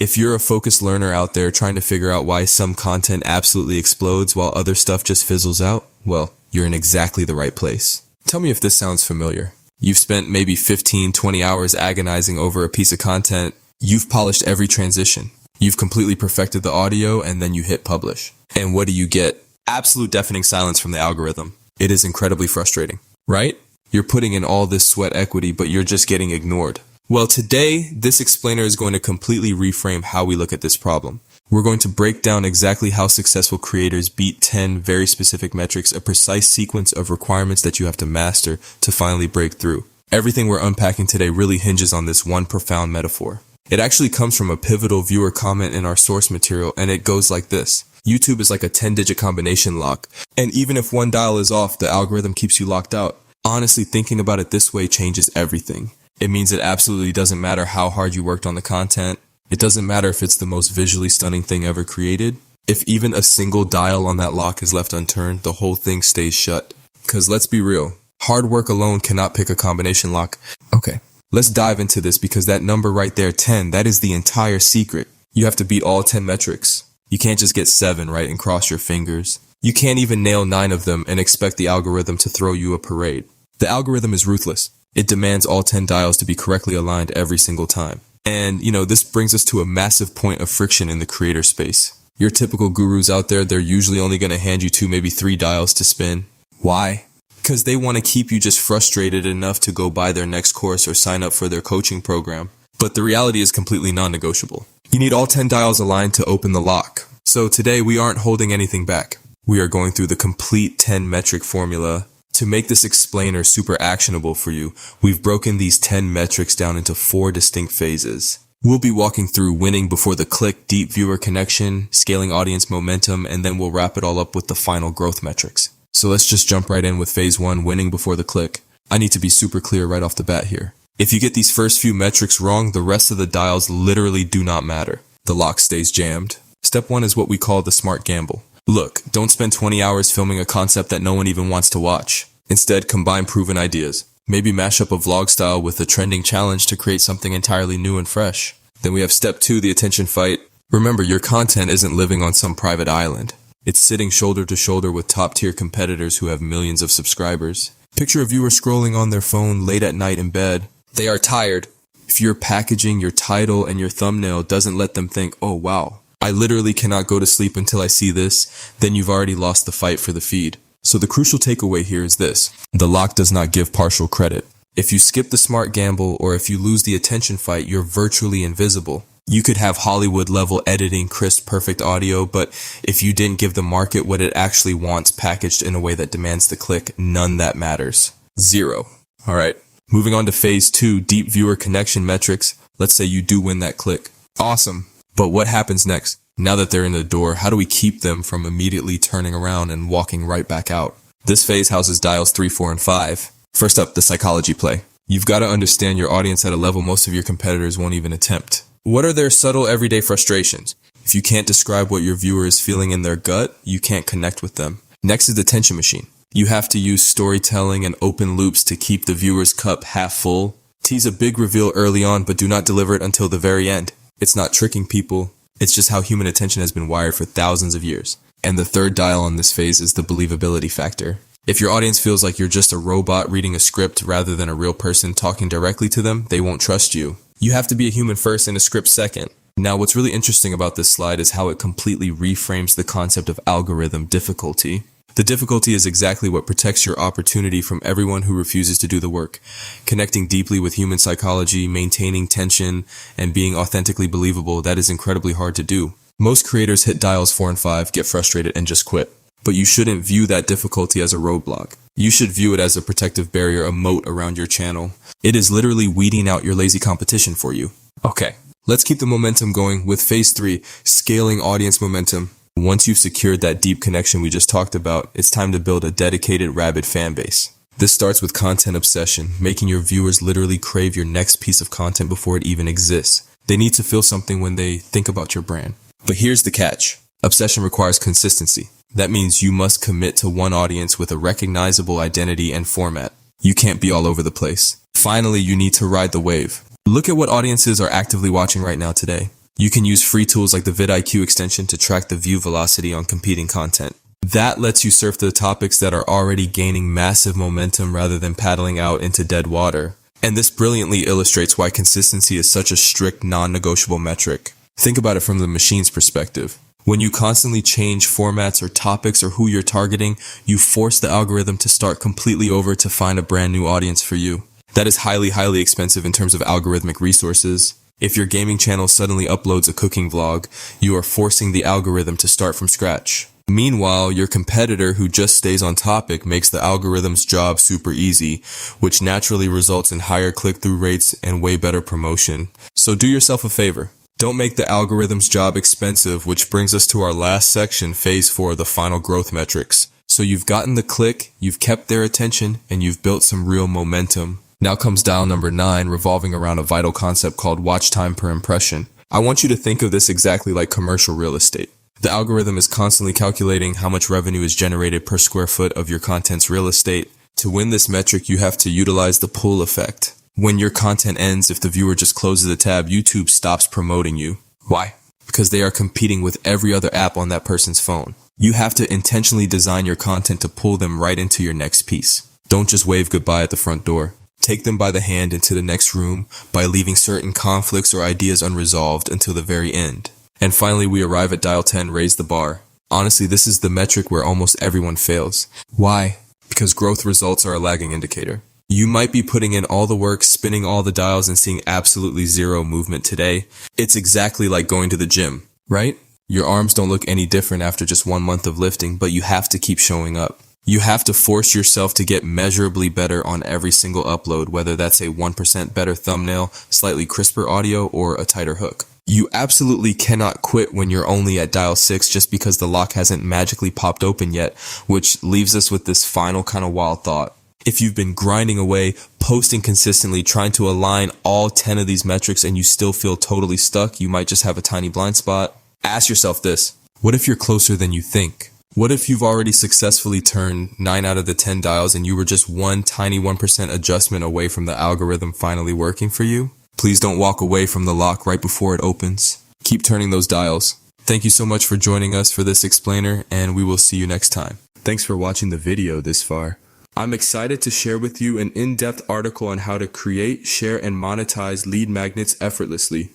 If you're a focused learner out there trying to figure out why some content absolutely explodes while other stuff just fizzles out, well, you're in exactly the right place. Tell me if this sounds familiar. You've spent maybe 15, 20 hours agonizing over a piece of content. You've polished every transition. You've completely perfected the audio, and then you hit publish. And what do you get? Absolute deafening silence from the algorithm. It is incredibly frustrating, right? You're putting in all this sweat equity, but you're just getting ignored. Well, today, this explainer is going to completely reframe how we look at this problem. We're going to break down exactly how successful creators beat 10 very specific metrics, a precise sequence of requirements that you have to master to finally break through. Everything we're unpacking today really hinges on this one profound metaphor. It actually comes from a pivotal viewer comment in our source material, and it goes like this. YouTube is like a 10-digit combination lock, and even if one dial is off, the algorithm keeps you locked out. Honestly, thinking about it this way changes everything. It means it absolutely doesn't matter how hard you worked on the content. It doesn't matter if it's the most visually stunning thing ever created. If even a single dial on that lock is left unturned, the whole thing stays shut. Because let's be real, hard work alone cannot pick a combination lock. Okay, let's dive into this because that number right there, 10, that is the entire secret. You have to beat all 10 metrics. You can't just get 7 right and cross your fingers. You can't even nail 9 of them and expect the algorithm to throw you a parade. The algorithm is ruthless. It demands all 10 dials to be correctly aligned every single time. And, this brings us to a massive point of friction in the creator space. Your typical gurus out there, they're usually only going to hand you 2, maybe 3 dials to spin. Why? Because they want to keep you just frustrated enough to go buy their next course or sign up for their coaching program. But the reality is completely non-negotiable. You need all 10 dials aligned to open the lock. So today we aren't holding anything back. We are going through the complete 10 metric formula. To make this explainer super actionable for you, we've broken these 10 metrics down into 4 distinct phases. We'll be walking through winning before the click, deep viewer connection, scaling audience momentum, and then we'll wrap it all up with the final growth metrics. So let's just jump right in with phase 1, winning before the click. I need to be super clear right off the bat here. If you get these first few metrics wrong, the rest of the dials literally do not matter. The lock stays jammed. Step 1 is what we call the smart gamble. Look, don't spend 20 hours filming a concept that no one even wants to watch. Instead, combine proven ideas. Maybe mash up a vlog style with a trending challenge to create something entirely new and fresh. Then we have step 2, the attention fight. Remember, your content isn't living on some private island. It's sitting shoulder to shoulder with top-tier competitors who have millions of subscribers. Picture a viewer scrolling on their phone late at night in bed. They are tired. If your packaging, your title, and your thumbnail doesn't let them think, oh wow, I literally cannot go to sleep until I see this, then you've already lost the fight for the feed. So the crucial takeaway here is this. The lock does not give partial credit. If you skip the smart gamble or if you lose the attention fight, you're virtually invisible. You could have Hollywood level editing, crisp, perfect audio, but if you didn't give the market what it actually wants packaged in a way that demands the click, none that matters. 0. All right. Moving on to phase 2, deep viewer connection metrics. Let's say you do win that click. Awesome. But what happens next? Now that they're in the door, how do we keep them from immediately turning around and walking right back out? This phase houses dials 3, 4, and 5. First up, the psychology play. You've got to understand your audience at a level most of your competitors won't even attempt. What are their subtle everyday frustrations? If you can't describe what your viewer is feeling in their gut, you can't connect with them. Next is the tension machine. You have to use storytelling and open loops to keep the viewer's cup half full. Tease a big reveal early on, but do not deliver it until the very end. It's not tricking people. It's just how human attention has been wired for thousands of years. And the third dial on this phase is the believability factor. If your audience feels like you're just a robot reading a script rather than a real person talking directly to them, they won't trust you. You have to be a human first and a script second. Now, what's really interesting about this slide is how it completely reframes the concept of algorithm difficulty. The difficulty is exactly what protects your opportunity from everyone who refuses to do the work. Connecting deeply with human psychology, maintaining tension, and being authentically believable, that is incredibly hard to do. Most creators hit dials 4 and 5, get frustrated, and just quit. But you shouldn't view that difficulty as a roadblock. You should view it as a protective barrier, a moat around your channel. It is literally weeding out your lazy competition for you. Okay, let's keep the momentum going with phase 3, scaling audience momentum. Once you've secured that deep connection we just talked about, it's time to build a dedicated, rabid fan base. This starts with content obsession, making your viewers literally crave your next piece of content before it even exists. They need to feel something when they think about your brand. But here's the catch. Obsession requires consistency. That means you must commit to one audience with a recognizable identity and format. You can't be all over the place. Finally, you need to ride the wave. Look at what audiences are actively watching right now today. You can use free tools like the vidIQ extension to track the view velocity on competing content. That lets you surf the topics that are already gaining massive momentum rather than paddling out into dead water. And this brilliantly illustrates why consistency is such a strict, non-negotiable metric. Think about it from the machine's perspective. When you constantly change formats or topics or who you're targeting, you force the algorithm to start completely over to find a brand new audience for you. That is highly, highly expensive in terms of algorithmic resources. If your gaming channel suddenly uploads a cooking vlog, you are forcing the algorithm to start from scratch. Meanwhile, your competitor who just stays on topic makes the algorithm's job super easy, which naturally results in higher click-through rates and way better promotion. So do yourself a favor. Don't make the algorithm's job expensive, which brings us to our last section, phase 4, the final growth metrics. So you've gotten the click, you've kept their attention, and you've built some real momentum. Now comes dial number 9, revolving around a vital concept called watch time per impression. I want you to think of this exactly like commercial real estate. The algorithm is constantly calculating how much revenue is generated per square foot of your content's real estate. To win this metric, you have to utilize the pull effect. When your content ends, if the viewer just closes the tab, YouTube stops promoting you. Why? Because they are competing with every other app on that person's phone. You have to intentionally design your content to pull them right into your next piece. Don't just wave goodbye at the front door. Take them by the hand into the next room by leaving certain conflicts or ideas unresolved until the very end. And finally, we arrive at dial 10, raise the bar. Honestly, this is the metric where almost everyone fails. Why? Because growth results are a lagging indicator. You might be putting in all the work, spinning all the dials, and seeing absolutely zero movement today. It's exactly like going to the gym, right? Your arms don't look any different after just 1 month of lifting, but you have to keep showing up. You have to force yourself to get measurably better on every single upload, whether that's a 1% better thumbnail, slightly crisper audio, or a tighter hook. You absolutely cannot quit when you're only at dial 6 just because the lock hasn't magically popped open yet, which leaves us with this final kind of wild thought. If you've been grinding away, posting consistently, trying to align all 10 of these metrics and you still feel totally stuck, you might just have a tiny blind spot. Ask yourself this: what if you're closer than you think? What if you've already successfully turned 9 out of the 10 dials and you were just one tiny 1% adjustment away from the algorithm finally working for you? Please don't walk away from the lock right before it opens. Keep turning those dials. Thank you so much for joining us for this explainer, and we will see you next time. Thanks for watching the video this far. I'm excited to share with you an in-depth article on how to create, share, and monetize lead magnets effortlessly,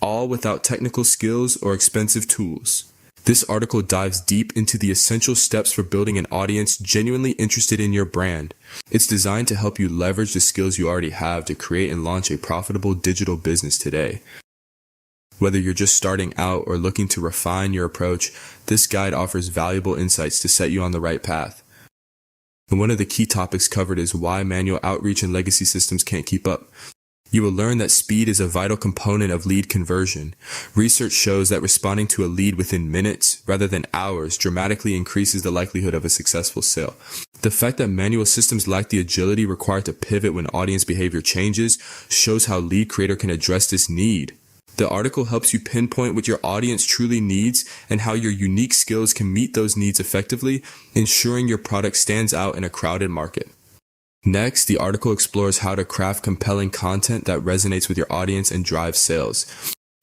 all without technical skills or expensive tools. This article dives deep into the essential steps for building an audience genuinely interested in your brand. It's designed to help you leverage the skills you already have to create and launch a profitable digital business today. Whether you're just starting out or looking to refine your approach, this guide offers valuable insights to set you on the right path. And one of the key topics covered is why manual outreach and legacy systems can't keep up. You will learn that speed is a vital component of lead conversion. Research shows that responding to a lead within minutes rather than hours dramatically increases the likelihood of a successful sale. The fact that manual systems lack the agility required to pivot when audience behavior changes shows how Lead Creator can address this need. The article helps you pinpoint what your audience truly needs and how your unique skills can meet those needs effectively, ensuring your product stands out in a crowded market. Next, the article explores how to craft compelling content that resonates with your audience and drives sales.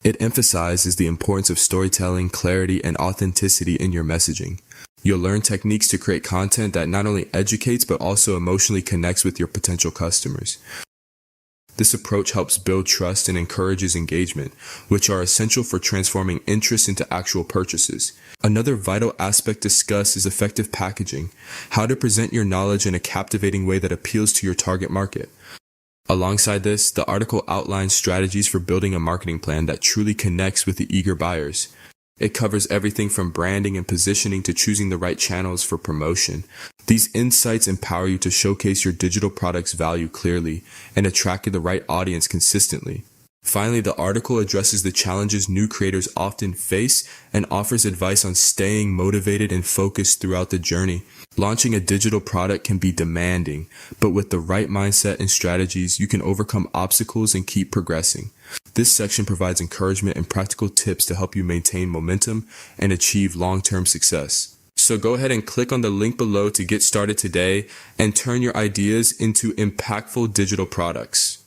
It emphasizes the importance of storytelling, clarity, and authenticity in your messaging. You'll learn techniques to create content that not only educates but also emotionally connects with your potential customers. This approach helps build trust and encourages engagement, which are essential for transforming interest into actual purchases. Another vital aspect discussed is effective packaging, how to present your knowledge in a captivating way that appeals to your target market. Alongside this, the article outlines strategies for building a marketing plan that truly connects with the eager buyers. It covers everything from branding and positioning to choosing the right channels for promotion. These insights empower you to showcase your digital product's value clearly and attract the right audience consistently. Finally, the article addresses the challenges new creators often face and offers advice on staying motivated and focused throughout the journey. Launching a digital product can be demanding, but with the right mindset and strategies, you can overcome obstacles and keep progressing. This section provides encouragement and practical tips to help you maintain momentum and achieve long-term success. So go ahead and click on the link below to get started today and turn your ideas into impactful digital products.